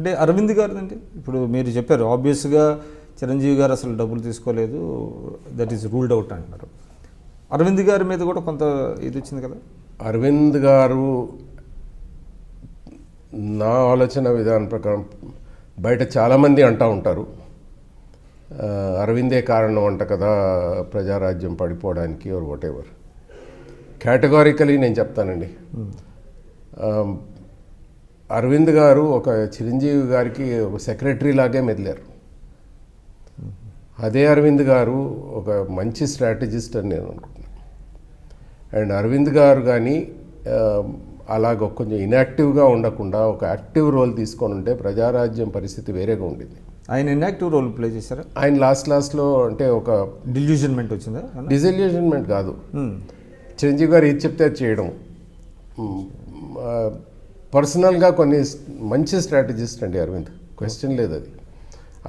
అంటే అరవింద్ గారు అంటే ఇప్పుడు మీరు చెప్పారు ఆబ్వియస్గా చిరంజీవి గారు అసలు డబ్బులు తీసుకోలేదు, దట్ ఈస్ రూల్డ్ అవుట్ అంటున్నారు. అరవింద్ గారి మీద కూడా కొంత ఇది వచ్చింది కదా. అరవింద్ గారు నా ఆలోచన విధానం ప్రకారం బయట చాలామంది అంటూ ఉంటారు అరవిందే కారణం అంట కదా ప్రజారాజ్యం పడిపోవడానికి ఆర్ వాట్ ఎవర్. కేటగారికలీ నేను చెప్తానండి, అరవింద్ గారు ఒక చిరంజీవి గారికి ఒక సెక్రటరీ లాగే మెదిలారు. అదే అరవింద్ గారు ఒక మంచి స్ట్రాటజిస్ట్ అని నేను అనుకుంటున్నాను. అండ్ అరవింద్ గారు కానీ అలాగ కొంచెం ఇన్యాక్టివ్గా ఉండకుండా ఒక యాక్టివ్ రోల్ తీసుకొని ఉంటే ప్రజారాజ్యం పరిస్థితి వేరేగా ఉండేది. ఆయన ఇన్యాక్టివ్ రోల్ ప్లే చేశారా? ఆయన లాస్ట్లో అంటే ఒక డిల్యూజన్మెంట్ వచ్చిందా? డిజిల్యూజన్మెంట్ కాదు, చిరంజీవి గారు ఏది చెప్తే అది చేయడం. పర్సనల్గా కొన్ని మంచి స్ట్రాటజిస్ట్ అండి అరవింద్, క్వశ్చన్ లేదు. అది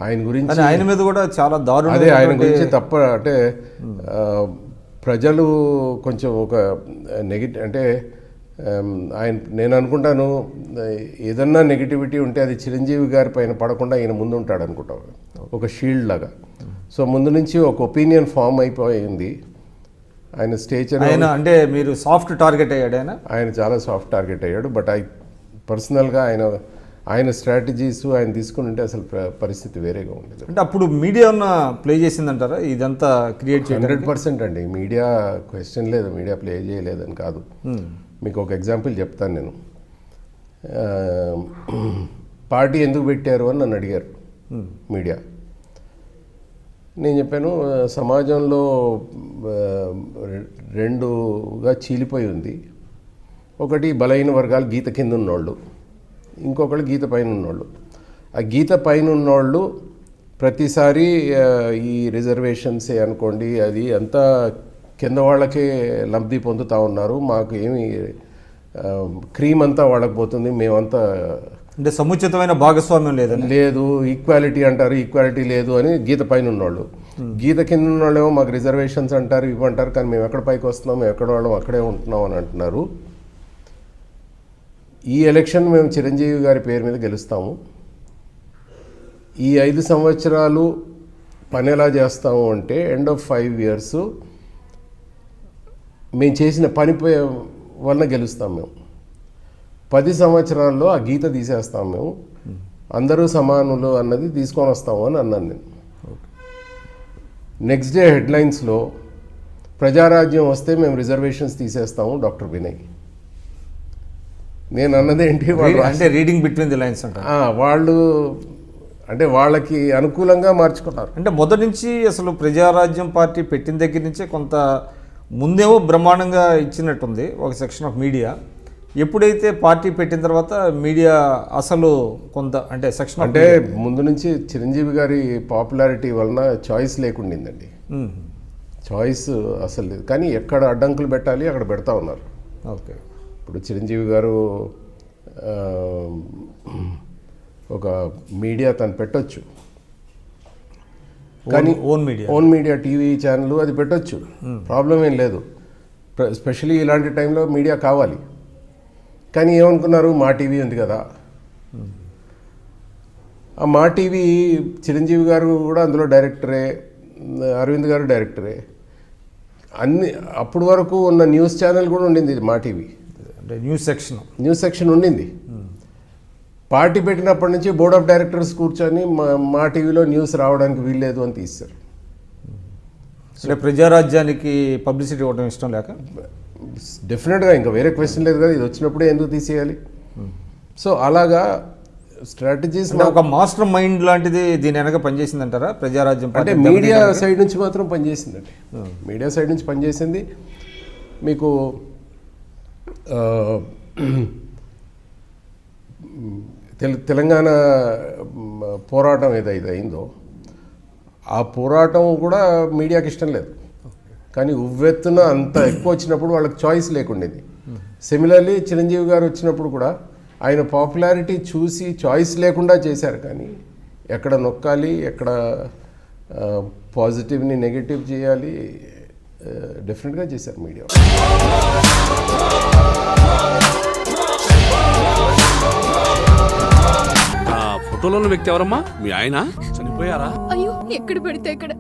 ఆయన గురించి ఆయన మీద కూడా చాలా దారుణం. అదే ఆయన గురించి తప్ప అంటే ప్రజలు కొంచెం ఒక నెగిటివ్ అంటే ఆయన నేను అనుకుంటాను ఏదన్నా నెగిటివిటీ ఉంటే అది చిరంజీవి గారి పైన పడకుండా ఆయన ముందు ఉంటాడు అనుకుంటాం, ఒక షీల్డ్ లాగా. సో ముందు నుంచి ఒక ఒపీనియన్ ఫామ్ అయిపోయింది. ఆయన స్టేచర్ ఆయన అంటే మీరు సాఫ్ట్ టార్గెట్ అయ్యాడు. ఆయన చాలా సాఫ్ట్ టార్గెట్ అయ్యాడు. బట్ పర్సనల్గా ఆయన స్ట్రాటజీస్ ఆయన తీసుకుని ఉంటే అసలు పరిస్థితి వేరేగా ఉండేది. అంటే అప్పుడు మీడియా ఉన్న ప్లే చేసిందంటారా ఇదంతా క్రియేట్ చేయాలి? 100% అండి. మీడియా క్వశ్చన్ లేదు, మీడియా ప్లే చేయలేదని కాదు. మీకు ఒక ఎగ్జాంపుల్ చెప్తాను నేను. పార్టీ ఎందుకు పెట్టారు అని నన్ను అడిగారు మీడియా. నేను చెప్పాను సమాజంలో రెండుగా చీలిపోయి ఉంది. ఒకటి బలహీన వర్గాలు, గీత కింద ఉన్నోళ్ళు, ఇంకొకళ్ళు గీత పైన ఉన్నోళ్ళు. ఆ గీత పైన ఉన్నోళ్ళు ప్రతిసారి ఈ రిజర్వేషన్సే అనుకోండి అది అంతా కింద వాళ్ళకే లబ్ధి పొందుతూ ఉన్నారు, మాకు ఏమి క్రీమ్ అంతా వాళ్ళకి పోతుంది, మేమంతా అంటే సముచితమైన భాగస్వామ్యం లేదు, ఈక్వాలిటీ అంటారు, ఈక్వాలిటీ లేదు అని గీత పైన ఉన్నోళ్ళు. గీత కింద ఉన్నోళ్ళేమో మాకు రిజర్వేషన్స్ అంటారు, ఇవ్వంటారు, కానీ మేము ఎక్కడ పైకి వస్తున్నాం, మేము ఎక్కడ వాళ్ళం అక్కడే ఉంటున్నాం అని అంటున్నారు. ఈ ఎలక్షన్ మేము చిరంజీవి గారి పేరు మీద గెలుస్తాము, ఈ 5 సంవత్సరాలు పని ఎలా చేస్తాము అంటే ఎండ్ ఆఫ్ 5 years మేము చేసిన పని వలన గెలుస్తాం. మేము 10 సంవత్సరాల్లో ఆ గీత తీసేస్తాం, మేము అందరూ సమానులు అన్నది తీసుకొని వస్తాము అని అన్నాను నేను. నెక్స్ట్ డే హెడ్లైన్స్లో ప్రజారాజ్యం వస్తే మేము రిజర్వేషన్స్ తీసేస్తాము డాక్టర్ వినయ్. నేను అన్నది ఏంటి, అంటే రీడింగ్ బిట్వీన్ ది లైన్స్ అంట. వాళ్ళు అంటే వాళ్ళకి అనుకూలంగా మార్చుకున్నారు. అంటే మొదటి నుంచి అసలు ప్రజారాజ్యం పార్టీ పెట్టిన దగ్గర నుంచే కొంత ముందేమో బ్రహ్మాండంగా ఇచ్చినట్టుంది ఒక సెక్షన్ ఆఫ్ మీడియా. ఎప్పుడైతే పార్టీ పెట్టిన తర్వాత మీడియా అసలు కొంత అంటే సెక్షన్ అంటే ముందు నుంచి చిరంజీవి గారి పాపులారిటీ వలన చాయిస్ లేకుండిందండి. చాయిస్ అసలు లేదు, కానీ ఎక్కడ అడ్డంకులు పెట్టాలి అక్కడ పెడతా ఉన్నారు. ఓకే, ఇప్పుడు చిరంజీవి గారు ఒక మీడియా తను పెట్టొచ్చు, కానీ ఓన్ మీడియా టీవీ ఛానల్ అది పెట్టొచ్చు, ప్రాబ్లం ఏం లేదు. స్పెషలీ ఇలాంటి టైంలో మీడియా కావాలి. కానీ ఏమనుకున్నారు, మా టీవీ ఉంది కదా, ఆ మా టీవీ చిరంజీవి గారు కూడా అందులో డైరెక్టరే, అరవింద్ గారు డైరెక్టరే, అన్ని అప్పటి వరకు ఉన్న న్యూస్ ఛానల్ కూడా ఉండింది మా టీవీ, అంటే న్యూస్ సెక్షన్ ఉండింది. పార్టీ పెట్టినప్పటి నుంచి బోర్డ్ ఆఫ్ డైరెక్టర్స్ కూర్చొని మా టీవీలో న్యూస్ రావడానికి వీల్లేదు అని తీస్తారు. అంటే ప్రజారాజ్యానికి పబ్లిసిటీ ఇవ్వడం ఇష్టం లేక డెఫినెట్గా ఇంకా వేరే క్వశ్చన్ లేదు కదా, ఇది వచ్చినప్పుడే ఎందుకు తీసేయాలి. సో అలాగా స్ట్రాటజీస్ ఒక మాస్టర్ మైండ్ లాంటిది దీని వెనక పనిచేసింది అంటారా ప్రజారాజ్యం? అంటే మీడియా సైడ్ నుంచి మాత్రం పనిచేసిందండి, మీడియా సైడ్ నుంచి పనిచేసింది. మీకు తెలంగాణ పోరాటం ఏదైతే అయిందో ఆ పోరాటం కూడా మీడియాకి ఇష్టం లేదు, కానీ ఉవ్వెత్తున అంత ఎక్కువ వచ్చినప్పుడు వాళ్ళకి చాయిస్ లేకుండేది. సిమిలర్లీ చిరంజీవి గారు వచ్చినప్పుడు కూడా ఆయన పాపులారిటీ చూసి చాయిస్ లేకుండా చేశారు, కానీ ఎక్కడ నొక్కాలి, ఎక్కడ పాజిటివ్ని నెగిటివ్ చేయాలి డెఫినెట్గా చేశారు మీడియా. ఫోటోలో ఉన్న వ్యక్తి ఎవరమ్మా? మీ ఆయన చనిపోయారా? అయ్యో, ఎక్కడ పడితే అక్కడ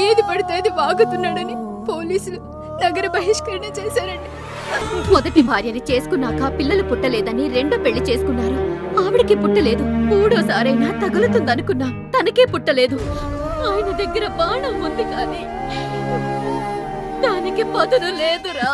ఏది పడితే అది వాగుతున్నాడని పోలీసులు నగర బహిష్కరణ చేశారండి. మొదటి భార్యని చేసుకున్నాక పిల్లలు పుట్టలేదని రెండో పెళ్లి చేసుకున్నారు. ఆవిడకి పుట్టలేదు. మూడోసారైనా తగులుతుందనుకున్నా, తనకే పుట్టలేదు. ఆయన దగ్గర బాణం ఉంది కానీ దానికి పదును లేదురా.